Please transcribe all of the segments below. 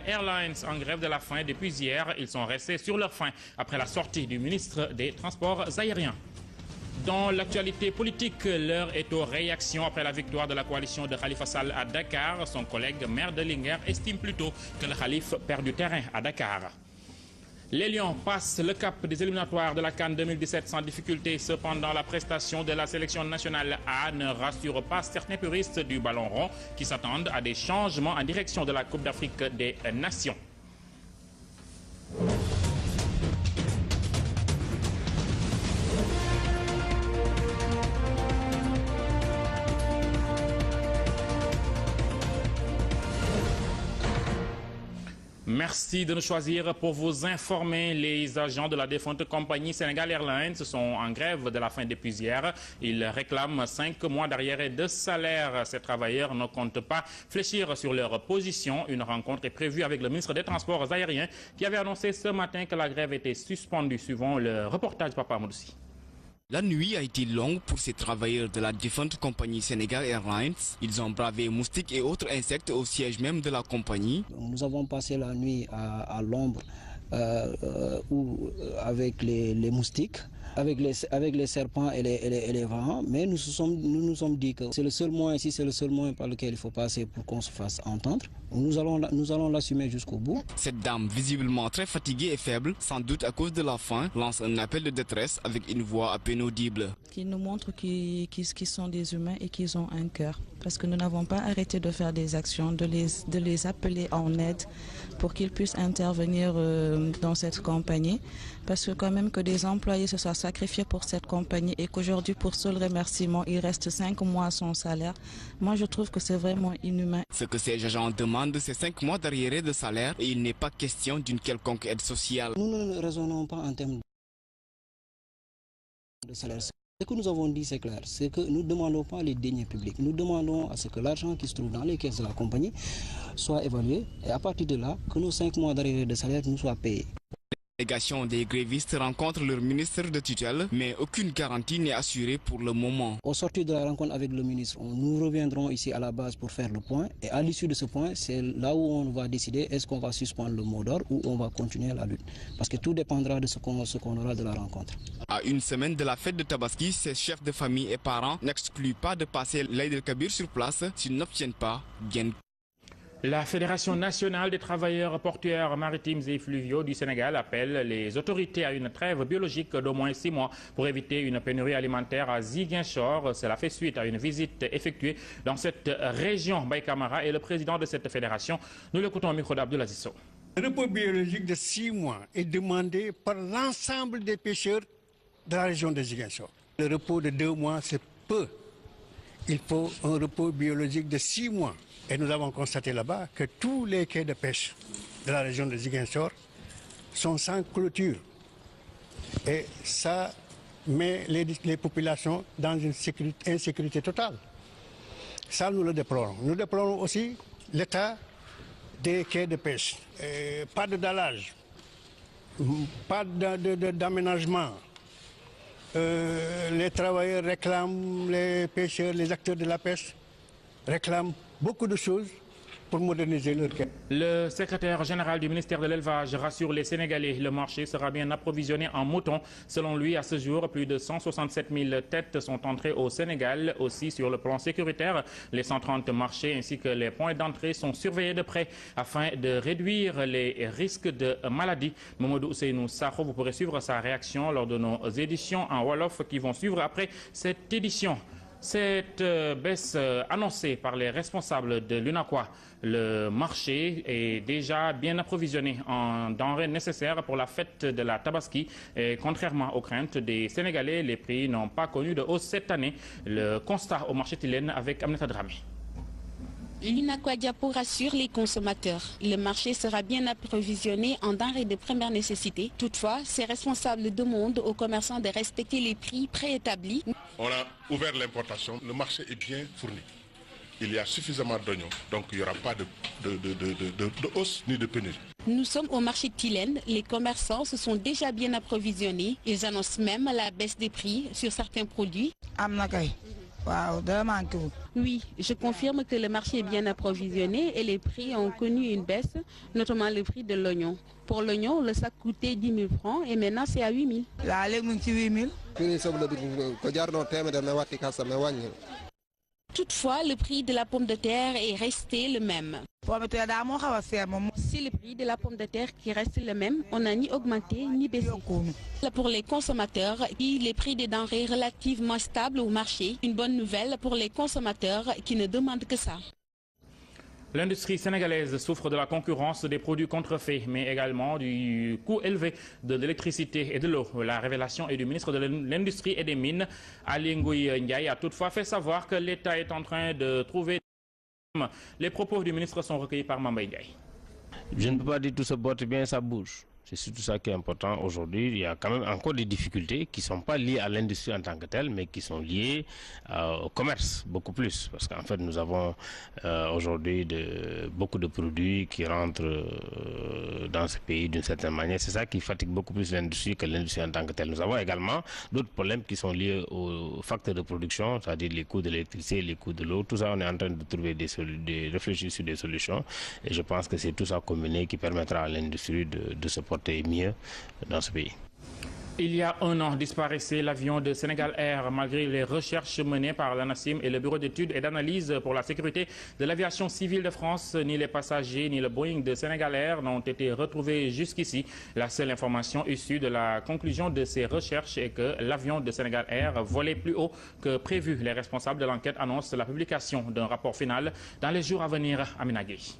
Airlines en grève de la faim depuis hier, ils sont restés sur leur faim après la sortie du ministre des Transports aériens. Dans l'actualité politique, l'heure est aux réactions après la victoire de la coalition de Khalifa Sall à Dakar. Son collègue maire de Linguère estime plutôt que le Khalife perd du terrain à Dakar. Les Lions passent le cap des éliminatoires de la CAN 2017 sans difficulté. Cependant, la prestation de la sélection nationale A ne rassure pas certains puristes du ballon rond qui s'attendent à des changements en direction de la Coupe d'Afrique des Nations. Merci de nous choisir pour vous informer. Les agents de la défunte compagnie Sénégal Airlines sont en grève de la faim depuis hier. Ils réclament 5 mois d'arriérés de salaire. Ces travailleurs ne comptent pas fléchir sur leur position. Une rencontre est prévue avec le ministre des Transports aériens qui avait annoncé ce matin que la grève était suspendue, suivant le reportage de Papa Moussi. La nuit a été longue pour ces travailleurs de la défunte compagnie Sénégal Airlines. Ils ont bravé moustiques et autres insectes au siège même de la compagnie. Nous avons passé la nuit à l'ombre avec les moustiques, avec les serpents et les vents, mais nous nous sommes dit que c'est le seul moyen, si c'est le seul moyen par lequel il faut passer pour qu'on se fasse entendre. Nous allons l'assumer jusqu'au bout. Cette dame, visiblement très fatiguée et faible, sans doute à cause de la faim, lance un appel de détresse avec une voix à peine audible. Qui nous montre qu'ils sont des humains et qu'ils ont un cœur. Parce que nous n'avons pas arrêté de faire des actions, de les appeler en aide pour qu'ils puissent intervenir dans cette compagnie. Parce que quand même que des employés se soient sacrifiés pour cette compagnie et qu'aujourd'hui, pour seul remerciement, il reste 5 mois sans salaire. Moi, je trouve que c'est vraiment inhumain. Ce que ces agents demandent, c'est 5 mois d'arriérés de salaire et il n'est pas question d'une quelconque aide sociale. Nous ne raisonnons pas en termes de salaire. Ce que nous avons dit, c'est clair, c'est que nous ne demandons pas les deniers publics. Nous demandons à ce que l'argent qui se trouve dans les caisses de la compagnie soit évalué et à partir de là, que nos 5 mois d'arriérés de salaire nous soient payés. La délégation des grévistes rencontre leur ministre de tutelle, mais aucune garantie n'est assurée pour le moment. Au sortir de la rencontre avec le ministre, nous reviendrons ici à la base pour faire le point. Et à l'issue de ce point, c'est là où on va décider est-ce qu'on va suspendre le mot d'ordre ou on va continuer la lutte. Parce que tout dépendra de ce qu'on aura de la rencontre. À une semaine de la fête de Tabaski, ces chefs de famille et parents n'excluent pas de passer l'Aïd el-Kabir sur place s'ils n'obtiennent pas gain. La Fédération nationale des travailleurs portuaires maritimes et fluviaux du Sénégal appelle les autorités à une trêve biologique d'au moins 6 mois pour éviter une pénurie alimentaire à Ziguinchor. Cela fait suite à une visite effectuée dans cette région. Baye Camara est le président de cette fédération. Nous l'écoutons au micro d'Abdoulaziz Sow. Le repos biologique de 6 mois est demandé par l'ensemble des pêcheurs de la région de Ziguinchor. Le repos de 2 mois, c'est peu. Il faut un repos biologique de 6 mois. Et nous avons constaté là-bas que tous les quais de pêche de la région de Ziguinchor sont sans clôture. Et ça met les populations dans une insécurité totale. Ça, nous le déplorons. Nous déplorons aussi l'état des quais de pêche. Pas de dallage, pas d'aménagement. Les travailleurs réclament, les pêcheurs, les acteurs de la pêche réclament beaucoup de choses pour moderniser leur quai. Le secrétaire général du ministère de l'Élevage rassure les Sénégalais. Le marché sera bien approvisionné en moutons. Selon lui, à ce jour, plus de 167 000 têtes sont entrées au Sénégal. Aussi, sur le plan sécuritaire, les 130 marchés ainsi que les points d'entrée sont surveillés de près afin de réduire les risques de maladies. Mamadou Ousseynou Sakho, vous pourrez suivre sa réaction lors de nos éditions en Wolof qui vont suivre après cette édition. Cette baisse annoncée par les responsables de l'UNACOIS, le marché est déjà bien approvisionné en denrées nécessaires pour la fête de la Tabaski. Et contrairement aux craintes des Sénégalais, les prix n'ont pas connu de hausse cette année. Le constat au marché Tilène avec Aminata Dramé. L'UNACOIS Diapo rassure les consommateurs. Le marché sera bien approvisionné en denrées de première nécessité. Toutefois, ces responsables demandent aux commerçants de respecter les prix préétablis. On a ouvert l'importation, le marché est bien fourni. Il y a suffisamment d'oignons, donc il n'y aura pas de hausse ni de pénurie. Nous sommes au marché de Tilène. Les commerçants se sont déjà bien approvisionnés. Ils annoncent même la baisse des prix sur certains produits. Oui, je confirme que le marché est bien approvisionné et les prix ont connu une baisse, notamment le prix de l'oignon. Pour l'oignon, le sac coûtait 10 000 francs et maintenant c'est à 8 000. Toutefois, le prix de la pomme de terre est resté le même. C'est le prix de la pomme de terre qui reste le même, on n'a ni augmenté ni baissé. Pour les consommateurs, les prix des denrées relativement stables au marché, une bonne nouvelle pour les consommateurs qui ne demandent que ça. L'industrie sénégalaise souffre de la concurrence des produits contrefaits, mais également du coût élevé de l'électricité et de l'eau. La révélation est du ministre de l'Industrie et des Mines, Aly Ngouille Ndiaye, a toutefois fait savoir que l'État est en train de trouver. Les propos du ministre sont recueillis par Mambay Ndiaye. Je ne peux pas dire tout se porte bien, ça bouge. C'est surtout ça qui est important aujourd'hui. Il y a quand même encore des difficultés qui ne sont pas liées à l'industrie en tant que telle, mais qui sont liées au commerce, beaucoup plus. Parce qu'en fait, nous avons aujourd'hui beaucoup de produits qui rentrent dans ce pays d'une certaine manière. C'est ça qui fatigue beaucoup plus l'industrie que l'industrie en tant que telle. Nous avons également d'autres problèmes qui sont liés aux facteurs de production, c'est-à-dire les coûts de l'électricité, les coûts de l'eau. Tout ça, on est en train de trouver de réfléchir sur des solutions. Et je pense que c'est tout ça combiné qui permettra à l'industrie de se porter mieux dans ce pays. Il y a un an disparaissait l'avion de Sénégal Air. Malgré les recherches menées par l'ANACIM et le Bureau d'études et d'analyse pour la sécurité de l'aviation civile de France, ni les passagers ni le Boeing de Sénégal Air n'ont été retrouvés jusqu'ici. La seule information issue de la conclusion de ces recherches est que l'avion de Sénégal Air volait plus haut que prévu. Les responsables de l'enquête annoncent la publication d'un rapport final dans les jours à venir à Minagui.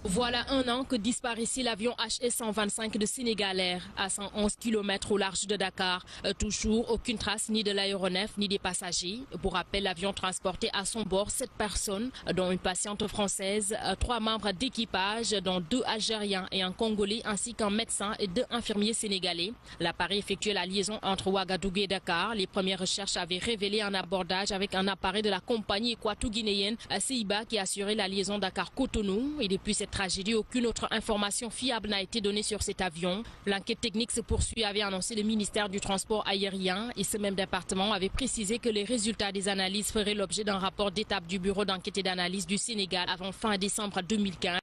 Voilà un an que disparaissait l'avion HS-125 de Sénégal Air à 111 km au large de Dakar. Toujours aucune trace ni de l'aéronef ni des passagers. Pour rappel, l'avion transportait à son bord 7 personnes, dont une patiente française, 3 membres d'équipage, dont 2 Algériens et un Congolais, ainsi qu'un médecin et 2 infirmiers sénégalais. L'appareil effectuait la liaison entre Ouagadougou et Dakar. Les premières recherches avaient révélé un abordage avec un appareil de la compagnie équato-guinéenne Seiba qui assurait la liaison Dakar-Cotonou. Et depuis cette tragédie, aucune autre information fiable n'a été donnée sur cet avion. L'enquête technique se poursuit, avait annoncé le ministère du Transport aérien, et ce même département avait précisé que les résultats des analyses feraient l'objet d'un rapport d'étape du Bureau d'enquête et d'analyse du Sénégal avant fin décembre 2015.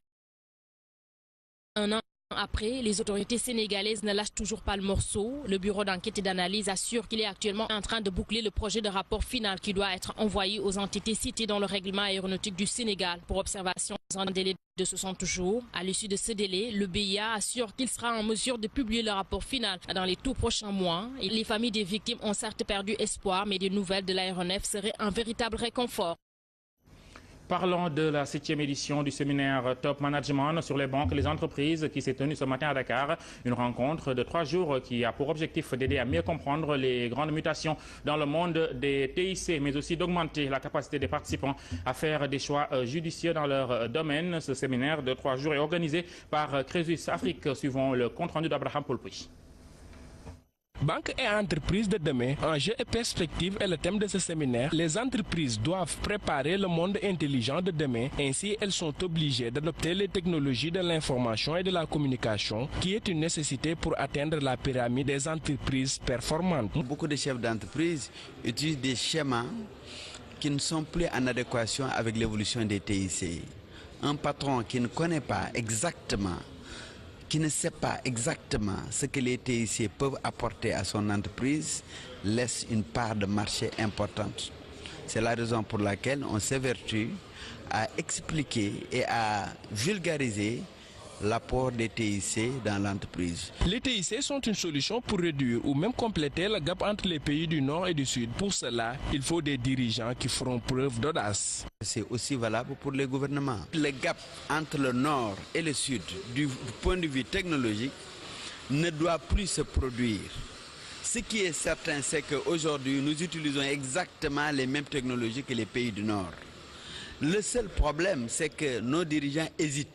Un an après, les autorités sénégalaises ne lâchent toujours pas le morceau. Le bureau d'enquête et d'analyse assure qu'il est actuellement en train de boucler le projet de rapport final qui doit être envoyé aux entités citées dans le règlement aéronautique du Sénégal pour observation dans un délai de 60 jours. À l'issue de ce délai, le BIA assure qu'il sera en mesure de publier le rapport final dans les tout prochains mois. Et les familles des victimes ont certes perdu espoir, mais des nouvelles de l'aéronef seraient un véritable réconfort. Parlons de la 7e édition du séminaire Top Management sur les banques et les entreprises qui s'est tenue ce matin à Dakar. Une rencontre de 3 jours qui a pour objectif d'aider à mieux comprendre les grandes mutations dans le monde des TIC, mais aussi d'augmenter la capacité des participants à faire des choix judicieux dans leur domaine. Ce séminaire de 3 jours est organisé par Crésus Afrique, suivant le compte-rendu d'Abraham Poulpuy. Banque et entreprises de demain, enjeux et perspectives est le thème de ce séminaire. Les entreprises doivent préparer le monde intelligent de demain. Ainsi, elles sont obligées d'adopter les technologies de l'information et de la communication, qui est une nécessité pour atteindre la pyramide des entreprises performantes. Beaucoup de chefs d'entreprise utilisent des schémas qui ne sont plus en adéquation avec l'évolution des TIC. Un patron qui ne connaît pas exactement, qui ne sait pas exactement ce que les TIC peuvent apporter à son entreprise, laisse une part de marché importante. C'est la raison pour laquelle on s'évertue à expliquer et à vulgariser l'apport des TIC dans l'entreprise. Les TIC sont une solution pour réduire ou même compléter le gap entre les pays du Nord et du Sud. Pour cela, il faut des dirigeants qui feront preuve d'audace. C'est aussi valable pour les gouvernements. Le gap entre le Nord et le Sud, du point de vue technologique, ne doit plus se produire. Ce qui est certain, c'est qu'aujourd'hui, nous utilisons exactement les mêmes technologies que les pays du Nord. Le seul problème, c'est que nos dirigeants hésitent.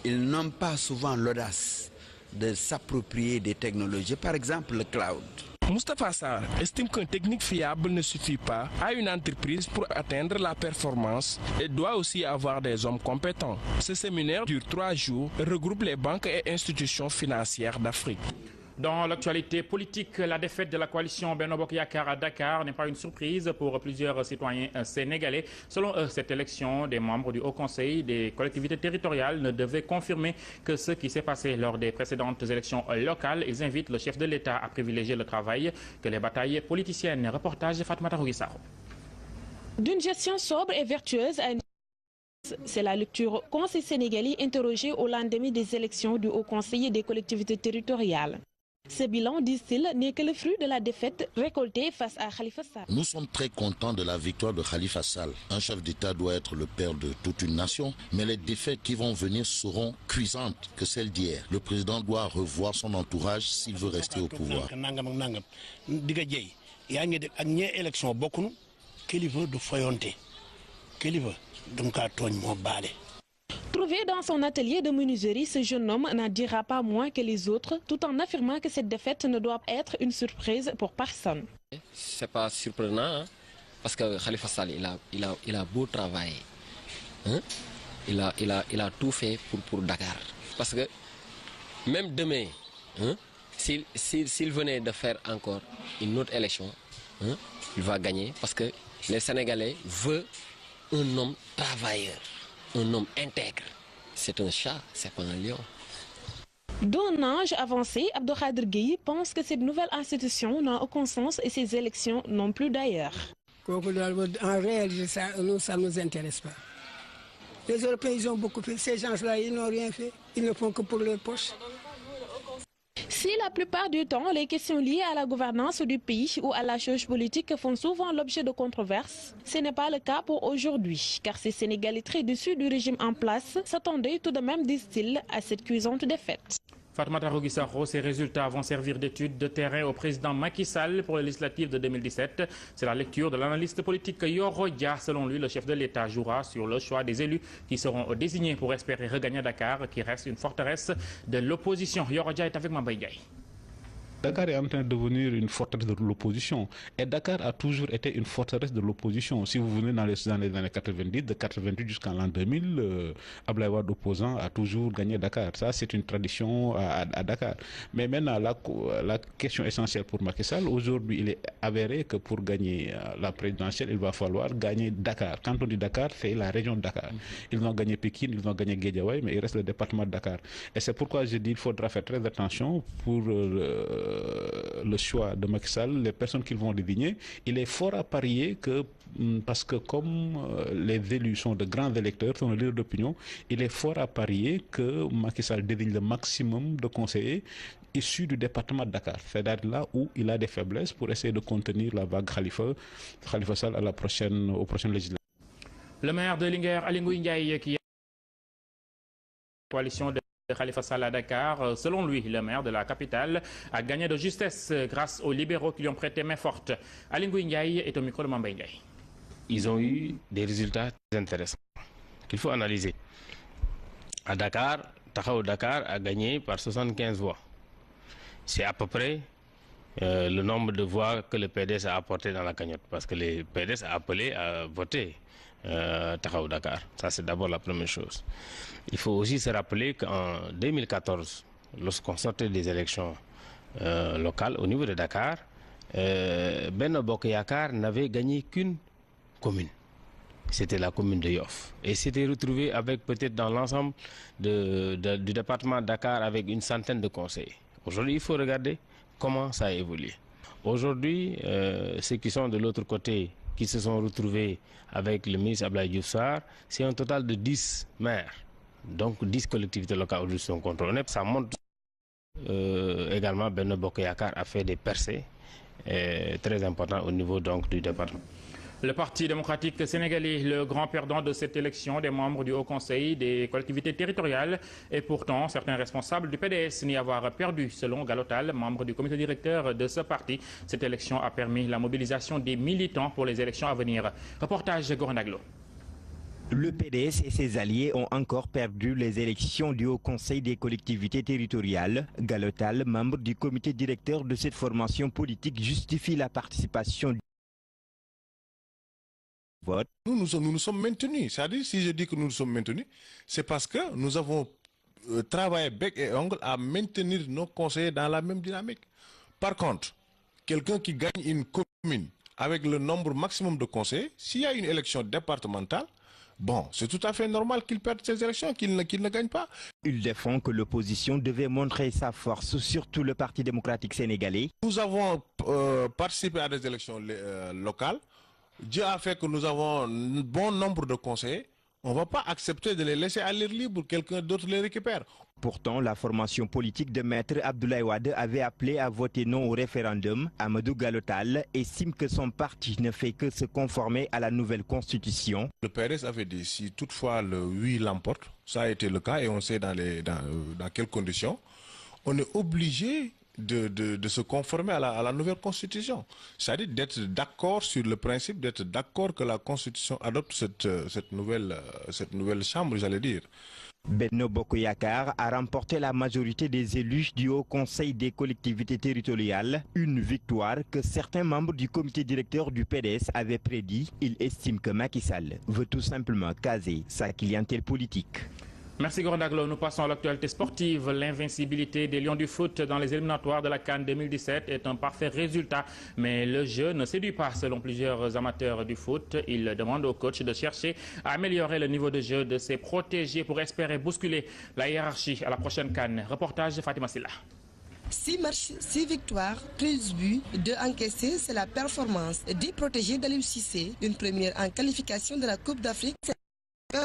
Ils n'ont pas souvent l'audace de s'approprier des technologies, par exemple le cloud. Moustapha Sarr estime qu'une technique fiable ne suffit pas à une entreprise pour atteindre la performance et doit aussi avoir des hommes compétents. Ce séminaire dure 3 jours et regroupe les banques et institutions financières d'Afrique. Dans l'actualité politique, la défaite de la coalition Benno Bokk Yakaar à Dakar n'est pas une surprise pour plusieurs citoyens sénégalais. Selon eux, cette élection des membres du Haut Conseil des collectivités territoriales ne devait confirmer que ce qui s'est passé lors des précédentes élections locales. Ils invitent le chef de l'État à privilégier le travail que les batailles politiciennes. Reportage de Fatoumata Rougui-Sakho. D'une gestion sobre et vertueuse à une... C'est la lecture Conseil sénégalais interrogé au lendemain des élections du Haut Conseil des collectivités territoriales. Ce bilan, disent-ils, n'est que le fruit de la défaite récoltée face à Khalifa Sall. Nous sommes très contents de la victoire de Khalifa Sall. Un chef d'État doit être le père de toute une nation, mais les défaites qui vont venir seront cuisantes que celles d'hier. Le président doit revoir son entourage s'il veut rester au pouvoir. Trouvé dans son atelier de menuiserie, ce jeune homme n'en dira pas moins que les autres, tout en affirmant que cette défaite ne doit être une surprise pour personne. C'est pas surprenant, hein, parce que Khalifa Sall, il a beau travailler. Hein? Il a tout fait pour Dakar. Parce que même demain, hein, s'il venait de faire encore une autre élection, hein, il va gagner, parce que les Sénégalais veulent un homme travailleur. Un homme intègre. C'est un chat, c'est pas un lion. D'un âge avancé, Abdou Khadir Gueye pense que cette nouvelle institution n'a aucun sens et ces élections non plus d'ailleurs. En réalité, ça ne nous intéresse pas. Les Européens, ils ont beaucoup fait. Ces gens-là, ils n'ont rien fait. Ils ne font que pour leurs poches. Si la plupart du temps, les questions liées à la gouvernance du pays ou à la chose politique font souvent l'objet de controverses, ce n'est pas le cas pour aujourd'hui, car ces Sénégalais très déçus du régime en place s'attendaient tout de même, disent-ils, à cette cuisante défaite. Fatoumata Rougui-Sakho, ces résultats vont servir d'étude de terrain au président Macky Sall pour les législatives de 2017. C'est la lecture de l'analyste politique Yoro Dia. Selon lui, le chef de l'État jouera sur le choix des élus qui seront désignés pour espérer regagner Dakar, qui reste une forteresse de l'opposition. Yoro Dia est avec Mbaye Ndiaye. Dakar est en train de devenir une forteresse de l'opposition. Et Dakar a toujours été une forteresse de l'opposition. Si vous venez dans les années 90, de 88 jusqu'en l'an 2000, Abdoulaye Wade opposant a toujours gagné Dakar. Ça, c'est une tradition à Dakar. Mais maintenant, la question essentielle pour Macky Sall, aujourd'hui, il est avéré que pour gagner la présidentielle, il va falloir gagner Dakar. Quand on dit Dakar, c'est la région de Dakar. Ils ont gagné Pékin, ils ont gagné Guédiawaye, mais il reste le département de Dakar. Et c'est pourquoi je dis qu'il faudra faire très attention pour le choix de Macky Sall, les personnes qu'ils vont désigner. Il est fort à parier que, parce que comme les élus sont de grands électeurs, sont de leaders d'opinion, il est fort à parier que Macky Sall désigne le maximum de conseillers issus du département de Dakar. C'est-à-dire là où il a des faiblesses pour essayer de contenir la vague Khalifa Sall aux prochaines législatives. Le maire de Linguère, Aly Ngouille Ndiaye, qui a la coalition de Khalifa Sall à Dakar, selon lui, le maire de la capitale a gagné de justesse grâce aux libéraux qui lui ont prêté main forte. Aly Ngouille Ndiaye est au micro de Mbaye Ndiaye. Ils ont eu des résultats très intéressants qu'il faut analyser. À Dakar, Taxawu Dakar a gagné par 75 voix. C'est à peu près le nombre de voix que le PDS a apporté dans la cagnotte, parce que le PDS a appelé à voter Taxawu Dakar. Ça, c'est d'abord la première chose. Il faut aussi se rappeler qu'en 2014, lorsqu'on sortait des élections locales au niveau de Dakar, Benno Bokk Yakaar n'avait gagné qu'une commune. C'était la commune de Yoff. Et s'était retrouvé avec peut-être dans l'ensemble du département de Dakar avec une centaine de conseillers. Aujourd'hui, il faut regarder comment ça a évolué. Aujourd'hui, ceux qui sont de l'autre côté, qui se sont retrouvés avec le ministre Abdoulaye Diouf Sarr, c'est un total de 10 maires. Donc 10 collectivités locales aujourd'hui sont contrôlées. Ça montre également Benno Bokk Yakaar a fait des percées très importantes au niveau donc du département. Le Parti démocratique sénégalais, le grand perdant de cette élection des membres du Haut Conseil des collectivités territoriales, et pourtant certains responsables du PDS n'y avoir perdu. Selon Galotal, membre du comité directeur de ce parti, cette élection a permis la mobilisation des militants pour les élections à venir. Reportage Goranaglo. Le PDS et ses alliés ont encore perdu les élections du Haut Conseil des collectivités territoriales. Galotal, membre du comité directeur de cette formation politique, justifie la participation. Nous nous sommes maintenus. C'est-à-dire, si je dis que nous nous sommes maintenus, c'est parce que nous avons travailler bec et ongle à maintenir nos conseillers dans la même dynamique. Par contre, quelqu'un qui gagne une commune avec le nombre maximum de conseillers, s'il y a une élection départementale, bon, c'est tout à fait normal qu'il perde ces élections, qu'il ne gagne pas. Il défend que l'opposition devait montrer sa force, surtout le Parti démocratique sénégalais. Nous avons participé à des élections locales. Dieu a fait que nous avons un bon nombre de conseillers. On ne va pas accepter de les laisser à l'air libre, quelqu'un d'autre les récupère. Pourtant, la formation politique de Maître Abdoulaye Wade avait appelé à voter non au référendum. Amadou Gallo Tall estime que son parti ne fait que se conformer à la nouvelle constitution. Le PDS avait dit si toutefois le oui l'emporte, ça a été le cas et on sait dans quelles conditions, on est obligé de se conformer à la nouvelle constitution. C'est-à-dire d'être d'accord sur le principe, d'être d'accord que la constitution adopte cette nouvelle chambre, j'allais dire. Benno Bokk Yakaar a remporté la majorité des élus du Haut Conseil des collectivités territoriales, une victoire que certains membres du comité directeur du PDS avaient prédit. Il estime que Macky Sall veut tout simplement caser sa clientèle politique. Merci Gorandaglo. Nous passons à l'actualité sportive. L'invincibilité des Lions du foot dans les éliminatoires de la CAN 2017 est un parfait résultat. Mais le jeu ne séduit pas selon plusieurs amateurs du foot. Ils demandent au coach de chercher à améliorer le niveau de jeu de ses protégés pour espérer bousculer la hiérarchie à la prochaine CAN. Reportage de Fatima Silla. 6 matchs, 6 victoires, 13 buts, 2 encaissés, c'est la performance des protégés d'Aliou Cissé. Une première en qualification de la Coupe d'Afrique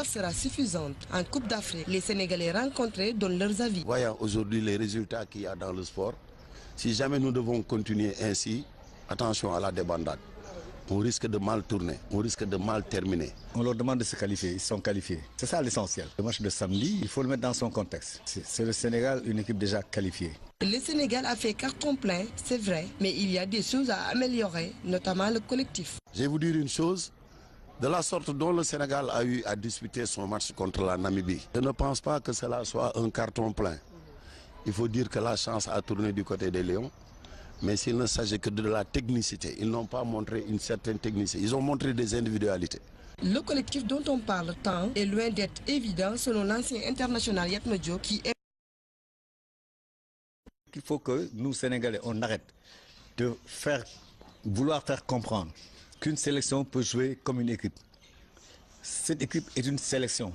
sera suffisante. En Coupe d'Afrique, les Sénégalais rencontrés donnent leurs avis. Voyant aujourd'hui les résultats qu'il y a dans le sport, si jamais nous devons continuer ainsi, attention à la débandade. On risque de mal tourner, on risque de mal terminer. On leur demande de se qualifier, ils sont qualifiés. C'est ça l'essentiel. Le match de samedi, il faut le mettre dans son contexte. C'est le Sénégal, une équipe déjà qualifiée. Le Sénégal a fait carton plein, c'est vrai, mais il y a des choses à améliorer, notamment le collectif. Je vais vous dire une chose. De la sorte dont le Sénégal a eu à disputer son match contre la Namibie, je ne pense pas que cela soit un carton plein. Il faut dire que la chance a tourné du côté des Lions, mais s'il ne s'agit que de la technicité, ils n'ont pas montré une certaine technicité, ils ont montré des individualités. Le collectif dont on parle tant est loin d'être évident selon l'ancien international Yatma Diop qui est... Il faut que nous, Sénégalais, on arrête de vouloir faire comprendre qu'une sélection peut jouer comme une équipe. Cette équipe est une sélection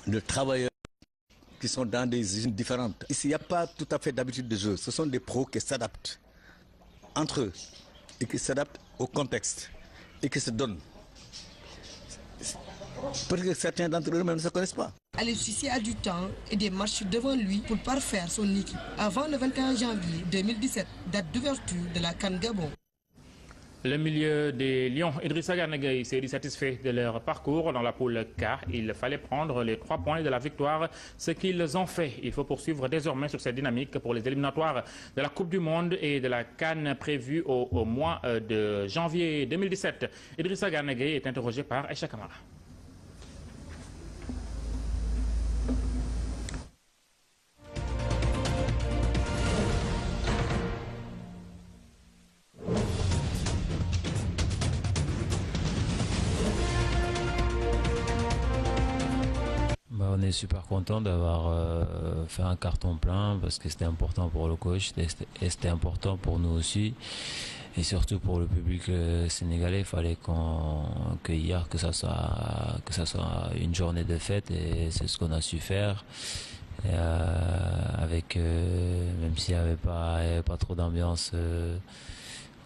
de travailleurs qui sont dans des usines différentes. Ici, il n'y a pas tout à fait d'habitude de jeu. Ce sont des pros qui s'adaptent entre eux et qui s'adaptent au contexte et qui se donnent. Parce que certains d'entre eux même ne se connaissent pas. Aliou Cissé a du temps et des matchs devant lui pour parfaire son équipe avant le 21 janvier 2017, date d'ouverture de la CAN Gabon. Le milieu des Lions, Idrissa Gana Gueye, s'est dit satisfait de leur parcours dans la poule K. Il fallait prendre les 3 points de la victoire, ce qu'ils ont fait. Il faut poursuivre désormais sur cette dynamique pour les éliminatoires de la Coupe du Monde et de la CAN prévue au mois de janvier 2017. Idrissa Gana Gueye est interrogé par Aïcha Kamara. On est super content d'avoir fait un carton plein parce que c'était important pour le coach et c'était important pour nous aussi et surtout pour le public sénégalais. Il fallait que hier que ça soit une journée de fête et c'est ce qu'on a su faire. Et, avec même s'il n'y avait pas trop d'ambiance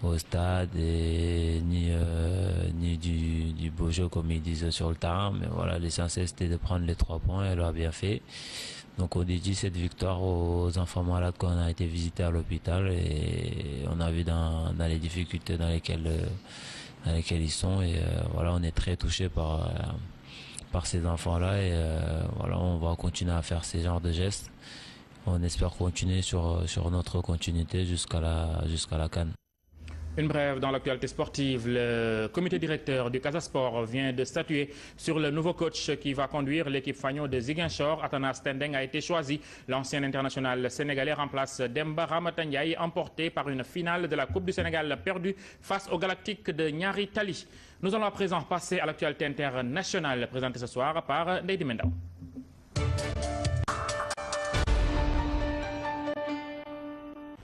au stade et ni du beau jeu comme ils disent sur le terrain, mais voilà, l'essentiel c'était de prendre les 3 points et elle l'a bien fait. Donc on dédie cette victoire aux enfants malades qu'on a été visiter à l'hôpital et on a vu dans les difficultés dans lesquelles ils sont et voilà, on est très touchés par ces enfants-là et voilà, on va continuer à faire ces genres de gestes. On espère continuer sur notre continuité jusqu'à la CAN. Une brève dans l'actualité sportive. Le comité directeur du Casa Sport vient de statuer sur le nouveau coach qui va conduire l'équipe fagnon de Ziguinchor. Atanas Tendeng a été choisi. L'ancien international sénégalais remplace Demba Ramata Ndiaye, emporté par une finale de la Coupe du Sénégal perdue face au Galactique de Niary Tally. Nous allons à présent passer à l'actualité internationale présentée ce soir par Ndeydi Mendao.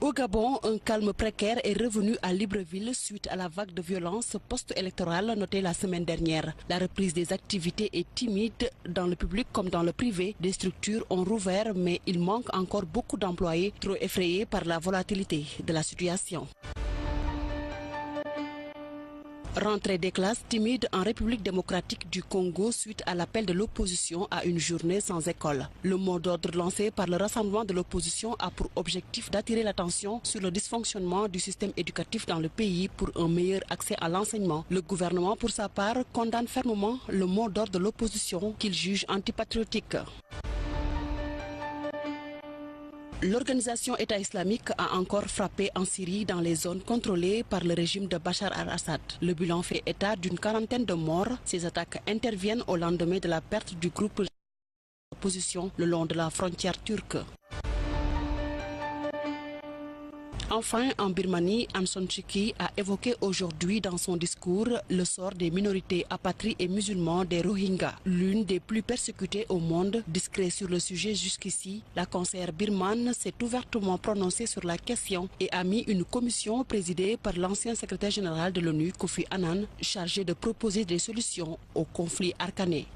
Au Gabon, un calme précaire est revenu à Libreville suite à la vague de violence post-électorale notée la semaine dernière. La reprise des activités est timide dans le public comme dans le privé. Des structures ont rouvert, mais il manque encore beaucoup d'employés, trop effrayés par la volatilité de la situation. Rentrée des classes timides en République démocratique du Congo suite à l'appel de l'opposition à une journée sans école. Le mot d'ordre lancé par le rassemblement de l'opposition a pour objectif d'attirer l'attention sur le dysfonctionnement du système éducatif dans le pays pour un meilleur accès à l'enseignement. Le gouvernement, pour sa part, condamne fermement le mot d'ordre de l'opposition qu'il juge antipatriotique. L'organisation État islamique a encore frappé en Syrie dans les zones contrôlées par le régime de Bachar al-Assad. Le bilan fait état d'une quarantaine de morts. Ces attaques interviennent au lendemain de la perte du groupe de l'opposition le long de la frontière turque. Enfin, en Birmanie, Aung San Suu Kyi a évoqué aujourd'hui dans son discours le sort des minorités apatrides et musulmans des Rohingyas, l'une des plus persécutées au monde. Discret sur le sujet jusqu'ici, la conseillère birmane s'est ouvertement prononcée sur la question et a mis une commission présidée par l'ancien secrétaire général de l'ONU, Kofi Annan, chargée de proposer des solutions au conflit arcané.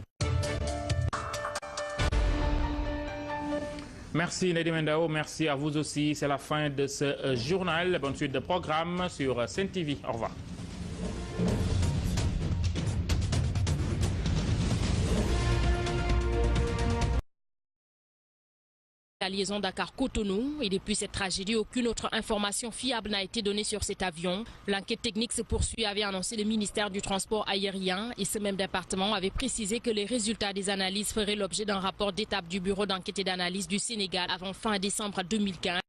Merci Nedi Mendao, merci à vous aussi. C'est la fin de ce journal. Bonne suite de programme sur Sen TV. Au revoir. La liaison Dakar-Cotonou et depuis cette tragédie, aucune autre information fiable n'a été donnée sur cet avion. L'enquête technique se poursuit, avait annoncé le ministère du Transport aérien et ce même département avait précisé que les résultats des analyses feraient l'objet d'un rapport d'étape du Bureau d'enquête et d'analyse du Sénégal avant fin décembre 2015.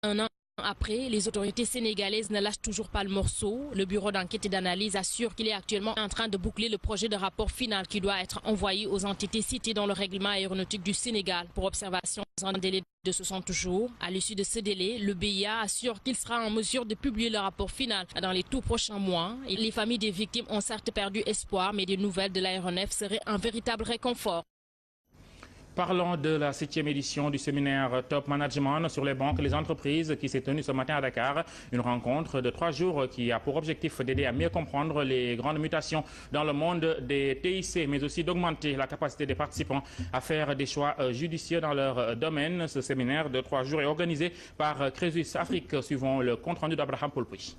Un an après, les autorités sénégalaises ne lâchent toujours pas le morceau. Le bureau d'enquête et d'analyse assure qu'il est actuellement en train de boucler le projet de rapport final qui doit être envoyé aux entités citées dans le règlement aéronautique du Sénégal pour observation dans un délai de 60 jours. À l'issue de ce délai, le BIA assure qu'il sera en mesure de publier le rapport final dans les tout prochains mois. Et les familles des victimes ont certes perdu espoir, mais des nouvelles de l'aéronef seraient un véritable réconfort. Parlons de la 7e édition du séminaire Top Management sur les banques et les entreprises qui s'est tenue ce matin à Dakar. Une rencontre de 3 jours qui a pour objectif d'aider à mieux comprendre les grandes mutations dans le monde des TIC, mais aussi d'augmenter la capacité des participants à faire des choix judicieux dans leur domaine. Ce séminaire de 3 jours est organisé par Crésus Afrique, suivant le compte-rendu d'Abraham Poulpuy.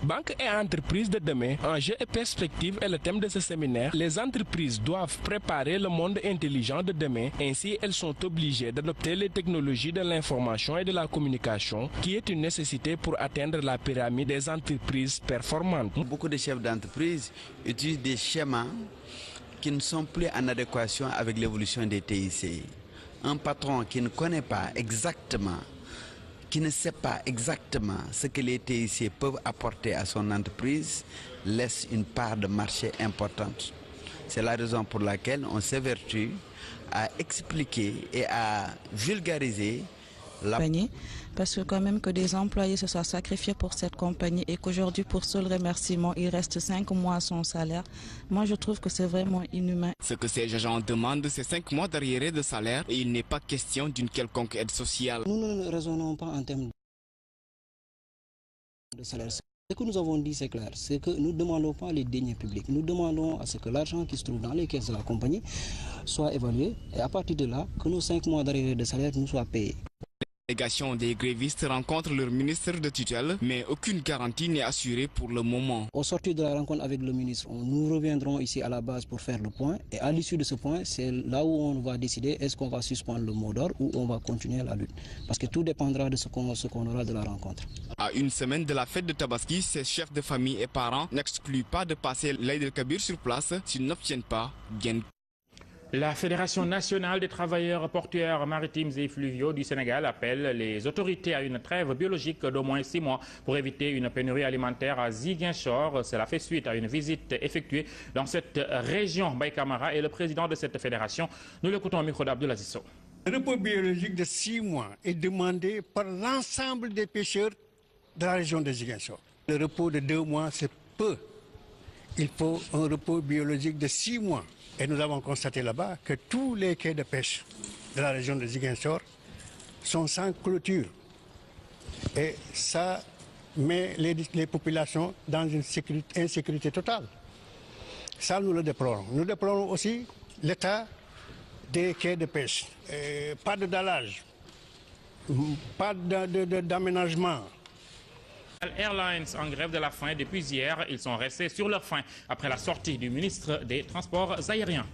Banque et entreprises de demain, enjeux et perspectives est le thème de ce séminaire. Les entreprises doivent préparer le monde intelligent de demain. Ainsi, elles sont obligées d'adopter les technologies de l'information et de la communication, qui est une nécessité pour atteindre la pyramide des entreprises performantes. Beaucoup de chefs d'entreprise utilisent des schémas qui ne sont plus en adéquation avec l'évolution des TIC. Un patron qui ne connaît pas exactement, qui ne sait pas exactement ce que les TIC peuvent apporter à son entreprise, laisse une part de marché importante. C'est la raison pour laquelle on s'évertue à expliquer et à vulgariser la compagnie, parce que quand même que des employés se soient sacrifiés pour cette compagnie et qu'aujourd'hui, pour seul remerciement, il reste 5 mois à son salaire. Moi, je trouve que c'est vraiment inhumain. Ce que ces agents demandent, c'est 5 mois d'arriérés de salaire et il n'est pas question d'une quelconque aide sociale. Nous ne raisonnons pas en termes de salaire. Ce que nous avons dit, c'est clair, c'est que nous ne demandons pas les deniers publics. Nous demandons à ce que l'argent qui se trouve dans les caisses de la compagnie soit évalué et à partir de là, que nos 5 mois d'arriérés de salaire nous soient payés. La délégation des grévistes rencontre leur ministre de tutelle, mais aucune garantie n'est assurée pour le moment. Au sortir de la rencontre avec le ministre, nous reviendrons ici à la base pour faire le point. Et à l'issue de ce point, c'est là où on va décider est-ce qu'on va suspendre le mot d'ordre ou on va continuer la lutte. Parce que tout dépendra de ce qu'on aura de la rencontre. À une semaine de la fête de Tabaski, ces chefs de famille et parents n'excluent pas de passer l'Aïd el-Kabir sur place s'ils n'obtiennent pas gain. La Fédération nationale des travailleurs portuaires, maritimes et fluviaux du Sénégal appelle les autorités à une trêve biologique d'au moins 6 mois pour éviter une pénurie alimentaire à Ziguinchor. Cela fait suite à une visite effectuée dans cette région. Baye Camara est le président de cette fédération. Nous l'écoutons au micro d'Abdoulaziz Sow. Le repos biologique de 6 mois est demandé par l'ensemble des pêcheurs de la région de Ziguinchor. Le repos de 2 mois, c'est peu. Il faut un repos biologique de 6 mois. Et nous avons constaté là-bas que tous les quais de pêche de la région de Ziguinchor sont sans clôture. Et ça met les populations dans une insécurité totale. Ça, nous le déplorons. Nous déplorons aussi l'état des quais de pêche. Pas de dallage, pas d'aménagement. Airlines en grève de la faim depuis hier. Ils sont restés sur leur faim après la sortie du ministre des Transports aériens.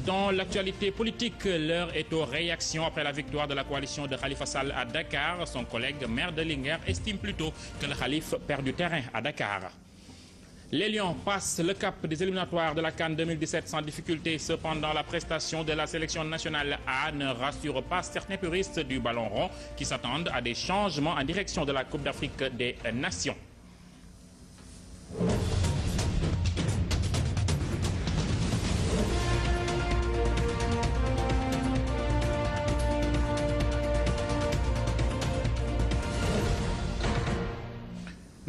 Dans l'actualité politique, l'heure est aux réactions après la victoire de la coalition de Khalifa Sall à Dakar. Son collègue maire de Linguère estime plutôt que le Khalife perd du terrain à Dakar. Les Lions passent le cap des éliminatoires de la CAN 2017 sans difficulté. Cependant, la prestation de la sélection nationale A ne rassure pas certains puristes du ballon rond qui s'attendent à des changements en direction de la Coupe d'Afrique des Nations.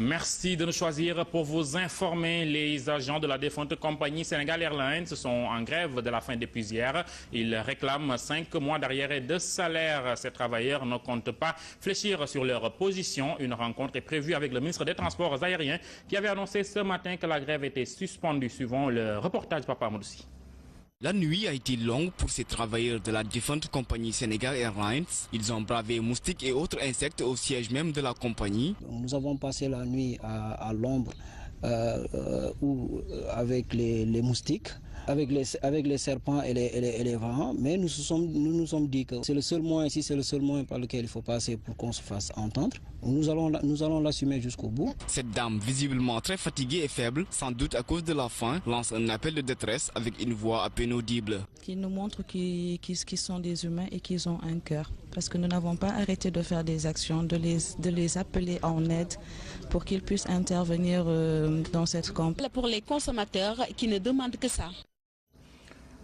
Merci de nous choisir pour vous informer. Les agents de la défunte compagnie Sénégal Airlines sont en grève de la faim depuis hier. Ils réclament 5 mois d'arriérés de salaire. Ces travailleurs ne comptent pas fléchir sur leur position. Une rencontre est prévue avec le ministre des Transports aériens qui avait annoncé ce matin que la grève était suspendue, suivant le reportage Papa Moussi. La nuit a été longue pour ces travailleurs de la défunte compagnie Sénégal Airlines. Ils ont bravé moustiques et autres insectes au siège même de la compagnie. Nous avons passé la nuit à l'ombre avec les moustiques, avec les serpents et les vents, mais nous nous sommes dit que c'est le seul moyen ici, c'est le seul moyen par lequel il faut passer pour qu'on se fasse entendre. Nous allons l'assumer jusqu'au bout. Cette dame, visiblement très fatiguée et faible, sans doute à cause de la faim, lance un appel de détresse avec une voix à peine audible. Qui nous montrent qu'ils sont des humains et qu'ils ont un cœur. Parce que nous n'avons pas arrêté de faire des actions, de les appeler en aide pour qu'ils puissent intervenir dans cette campagne. Pour les consommateurs qui ne demandent que ça.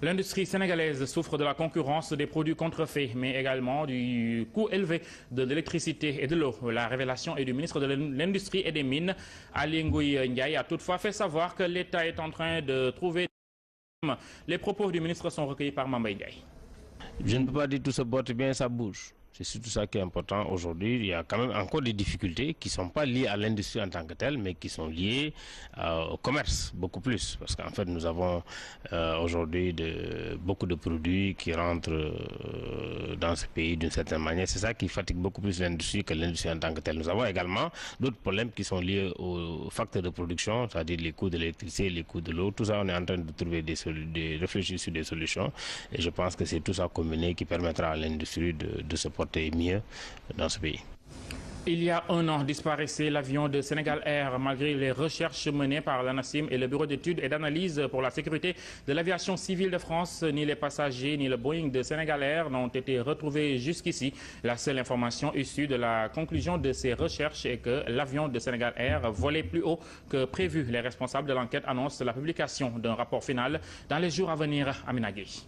L'industrie sénégalaise souffre de la concurrence des produits contrefaits, mais également du coût élevé de l'électricité et de l'eau. La révélation est du ministre de l'Industrie et des Mines, Ali Ngouille Ndiaye, a toutefois fait savoir que l'État est en train de trouver... Les propos du ministre sont recueillis par Mamba Ndiaye. Je ne peux pas dire tout se porte bien, ça bouge. C'est surtout ça qui est important aujourd'hui. Il y a quand même encore des difficultés qui ne sont pas liées à l'industrie en tant que telle, mais qui sont liées au commerce, beaucoup plus. Parce qu'en fait, nous avons aujourd'hui beaucoup de produits qui rentrent dans ce pays d'une certaine manière. C'est ça qui fatigue beaucoup plus l'industrie que l'industrie en tant que telle. Nous avons également d'autres problèmes qui sont liés aux facteurs de production, c'est-à-dire les coûts de l'électricité, les coûts de l'eau. Tout ça, on est en train de trouver de réfléchir sur des solutions. Et je pense que c'est tout ça combiné qui permettra à l'industrie de se porter mieux dans ce pays. Il y a un an disparaissait l'avion de Sénégal Air. Malgré les recherches menées par l'ANACIM et le Bureau d'études et d'analyse pour la sécurité de l'aviation civile de France, ni les passagers ni le Boeing de Sénégal Air n'ont été retrouvés jusqu'ici. La seule information issue de la conclusion de ces recherches est que l'avion de Sénégal Air volait plus haut que prévu. Les responsables de l'enquête annoncent la publication d'un rapport final dans les jours à venir à Minagui.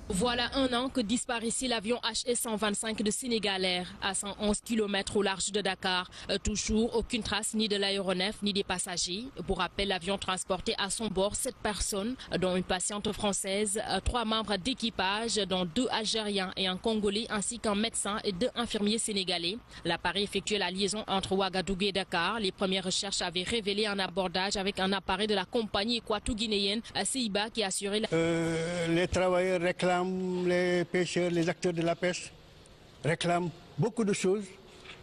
Voilà un an que disparaissait l'avion HE125 de Sénégal Air à 111 km au large de Dakar. Toujours aucune trace ni de l'aéronef ni des passagers. Pour rappel, l'avion transportait à son bord 7 personnes, dont une patiente française, 3 membres d'équipage, dont 2 Algériens et un Congolais, ainsi qu'un médecin et 2 infirmiers sénégalais. L'appareil effectuait la liaison entre Ouagadougou et Dakar. Les premières recherches avaient révélé un abordage avec un appareil de la compagnie équato-guinéenne CIBA qui assurait la... Les travailleurs réclament, les pêcheurs, les acteurs de la pêche réclament beaucoup de choses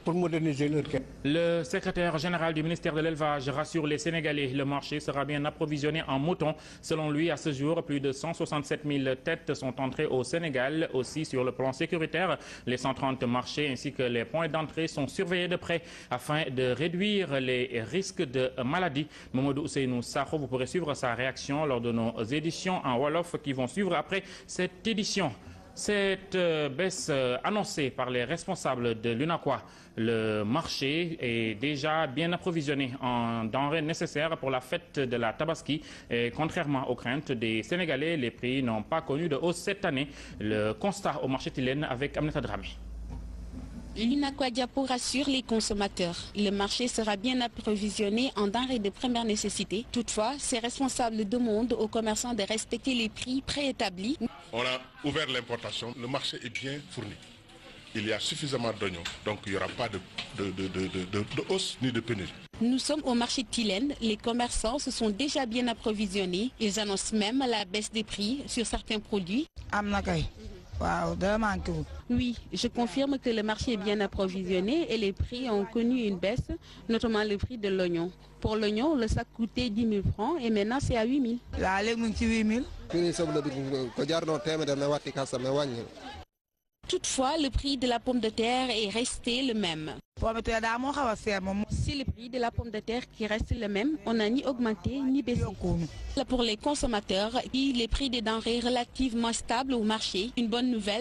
pour moderniser leur quai. Le secrétaire général du ministère de l'Élevage rassure les Sénégalais. Le marché sera bien approvisionné en moutons. Selon lui, à ce jour, plus de 167 000 têtes sont entrées au Sénégal. Aussi, sur le plan sécuritaire, les 130 marchés ainsi que les points d'entrée sont surveillés de près afin de réduire les risques de maladies. Mamadou Ousseynou Sakho, vous pourrez suivre sa réaction lors de nos éditions en Wolof qui vont suivre après cette édition. Cette baisse annoncée par les responsables de l'UNACOIS, le marché est déjà bien approvisionné en denrées nécessaires pour la fête de la Tabaski. Et contrairement aux craintes des Sénégalais, les prix n'ont pas connu de hausse cette année. Le constat au marché Tilène avec Aminata Dramé. L'UNACOIS Diapo rassure les consommateurs. Le marché sera bien approvisionné en denrées de première nécessité. Toutefois, ces responsables demandent aux commerçants de respecter les prix préétablis. On a ouvert l'importation. Le marché est bien fourni. il y a suffisamment d'oignons, donc il n'y aura pas de hausse ni de pénurie. Nous sommes au marché de Tilène. Les commerçants se sont déjà bien approvisionnés. Ils annoncent même la baisse des prix sur certains produits. Oui, je confirme que le marché est bien approvisionné et les prix ont connu une baisse, notamment le prix de l'oignon. Pour l'oignon, le sac coûtait 10 000 francs et maintenant c'est à 8 000. Toutefois, le prix de la pomme de terre est resté le même. C'est le prix de la pomme de terre qui reste le même. On n'a ni augmenté ni baissé. Pour les consommateurs, les prix des denrées relativement stables au marché, une bonne nouvelle.